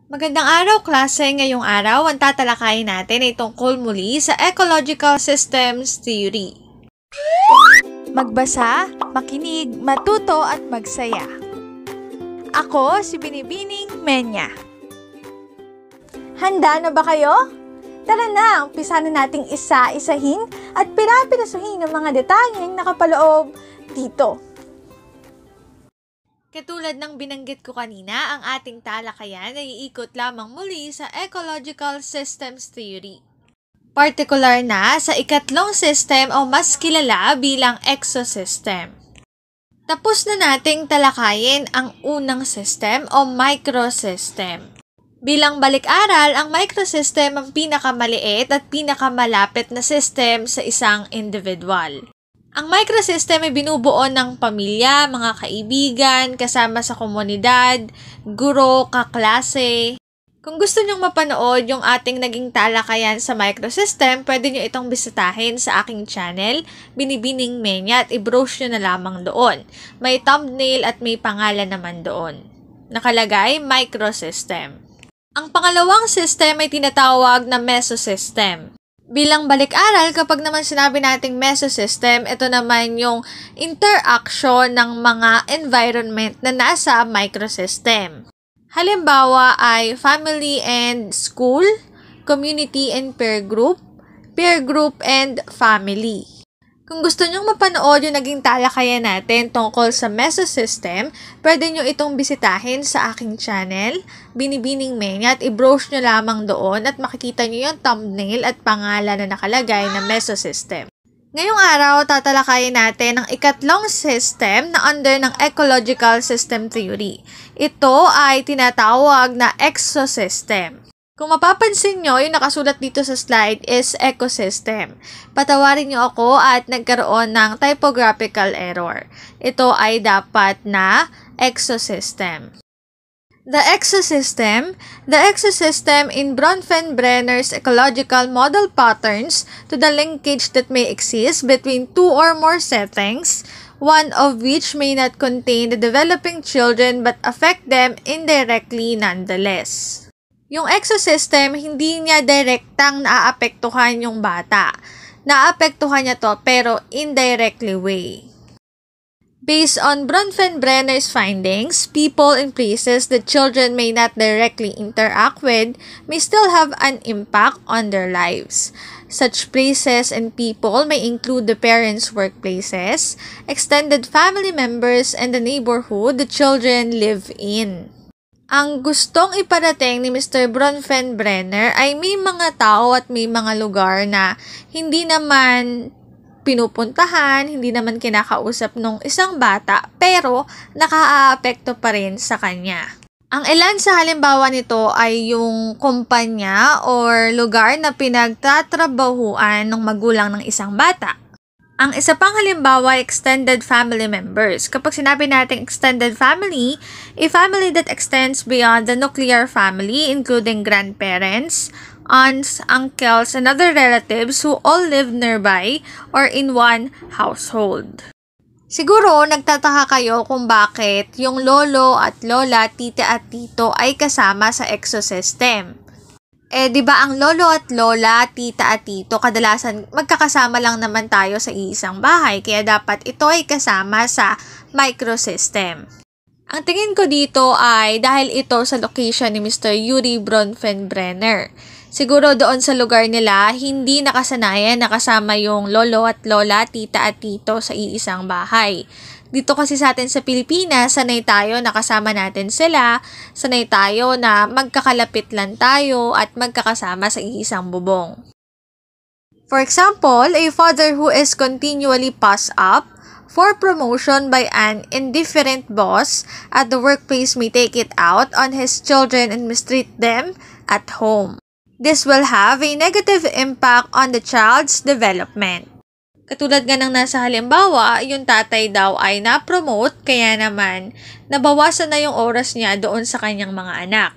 Magandang araw, klase. Ngayong araw, ang tatalakayin natin ay tungkol muli sa Ecological Systems Theory. Magbasa, makinig, matuto at magsaya. Ako si Binibining Menya. Handa na ba kayo? Tara na, umpisa na nating isa-isahin at pinapirasuhin ang mga detalyeng nakapaloob dito. Katulad ng binanggit ko kanina, ang ating talakayan ay iikot lamang muli sa Ecological Systems Theory. Partikular na sa ikatlong system o mas kilala bilang exosystem. Tapos na nating talakayin ang unang system o microsystem. Bilang balik-aral, ang microsystem ang pinakamaliit at pinakamalapit na system sa isang individual. Ang microsystem ay binubuo ng pamilya, mga kaibigan, kasama sa komunidad, guro, kaklase. Kung gusto nyong mapanood yung ating naging talakayan sa microsystem, pwede nyo itong bisitahin sa aking channel, Binibining Menya, at i-browse nyo na lamang doon. May thumbnail at may pangalan naman doon. Nakalagay, microsystem. Ang pangalawang system ay tinatawag na mesosystem. Bilang balik-aral, kapag naman sinabi nating mesosystem, ito naman yung interaction ng mga environment na nasa microsystem. Halimbawa ay family and school, community and peer group and family. Kung gusto nyong mapanood yung naging talakayan natin tungkol sa mesosystem, pwede nyo itong bisitahin sa aking channel, Binibining Menya, at i-browse nyo lamang doon at makikita nyo yung thumbnail at pangalan na nakalagay na mesosystem. Ngayong araw, tatalakayin natin ang ikatlong system na under ng Ecological System Theory. Ito ay tinatawag na exosystem. Kung mapapansin nyo, yung nakasulat dito sa slide is ecosystem. Patawarin nyo ako at nagkaroon ng typographical error. Ito ay dapat na exosystem. The exosystem in Bronfenbrenner's ecological model patterns to the linkage that may exist between two or more settings, one of which may not contain the developing children but affect them indirectly nonetheless. Yung exosystem, hindi niya direktang naaapektuhan yung bata. Naaapektuhan niya to pero indirectly way. Based on Bronfenbrenner's findings, people and places that children may not directly interact with may still have an impact on their lives. Such places and people may include the parents' workplaces, extended family members, and the neighborhood the children live in. Ang gustong iparating ni Mr. Bronfenbrenner ay may mga tao at may mga lugar na hindi naman pinupuntahan, hindi naman kinakausap ng isang bata, pero nakaaapekto pa rin sa kanya. Ang ilan sa halimbawa nito ay yung kumpanya or lugar na pinagtatrabahuan ng magulang ng isang bata. Ang isa pang halimbawa ay extended family members. Kapag sinabi natin extended family, a family that extends beyond the nuclear family, including grandparents, aunts, uncles, and other relatives who all live nearby or in one household. Siguro, nagtataka kayo kung bakit yung lolo at lola, tita at tito ay kasama sa exosystem. Di ba ang lolo at lola, tita at tito, kadalasan magkakasama lang naman tayo sa iisang bahay, kaya dapat ito ay kasama sa microsystem. Ang tingin ko dito ay dahil ito sa location ni Mr. Yuri Bronfenbrenner. Siguro doon sa lugar nila, hindi nakasanayan na kasama yung lolo at lola, tita at tito sa iisang bahay. Dito kasi sa atin sa Pilipinas, sanay tayo na kasama natin sila, sanay tayo na magkakalapit lang tayo at magkakasama sa iisang bubong. For example, a father who is continually passed up for promotion by an indifferent boss at the workplace may take it out on his children and mistreat them at home. This will have a negative impact on the child's development. Katulad nga ng nasa halimbawa, yung tatay daw ay na-promote, kaya naman nabawasan na yung oras niya doon sa kanyang mga anak.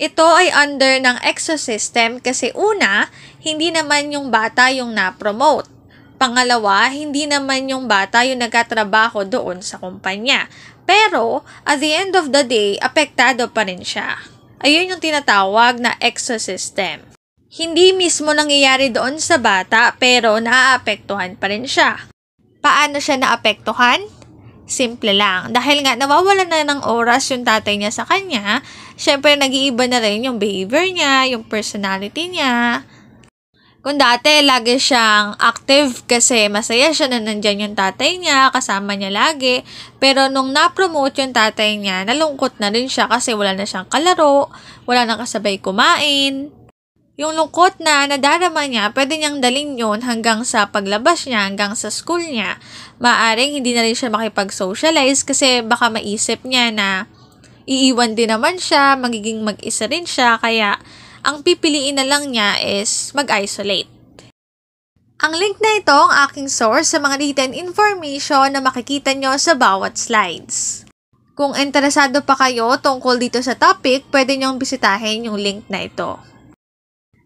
Ito ay under ng exosystem kasi una, hindi naman yung bata yung na-promote. Pangalawa, hindi naman yung bata yung nagkatrabaho doon sa kumpanya. Pero, at the end of the day, apektado pa rin siya. Ayun yung tinatawag na exosystem. Hindi mismo nangyayari doon sa bata pero naaapektuhan pa rin siya. Paano siya naapektuhan? Simple lang. Dahil nga nawawalan na ng oras yung tatay niya sa kanya, syempre nag-iiba na rin yung behavior niya, yung personality niya. Kung dati lagi siyang active kasi masaya siya na nandyan yung tatay niya, kasama niya lagi. Pero nung na-promote yung tatay niya, nalungkot na rin siya kasi wala na siyang kalaro, wala na kasabay kumain. Yung lungkot na nadarama niya, pwede niyang dalhin yun hanggang sa paglabas niya, hanggang sa school niya. Maaring hindi na rin siya makipag-socialize kasi baka maisip niya na iiwan din naman siya, magiging mag-isa rin siya, kaya ang pipiliin na lang niya is mag-isolate. Ang link na ito ang aking source sa mga written information na makikita nyo sa bawat slides. Kung interesado pa kayo tungkol dito sa topic, pwede nyong bisitahin yung link na ito.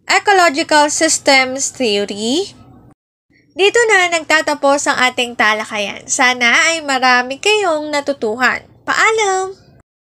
Ecological Systems Theory. Dito na nagtatapos ang ating talakayan. Sana ay marami kayong natutuhan. Paalam!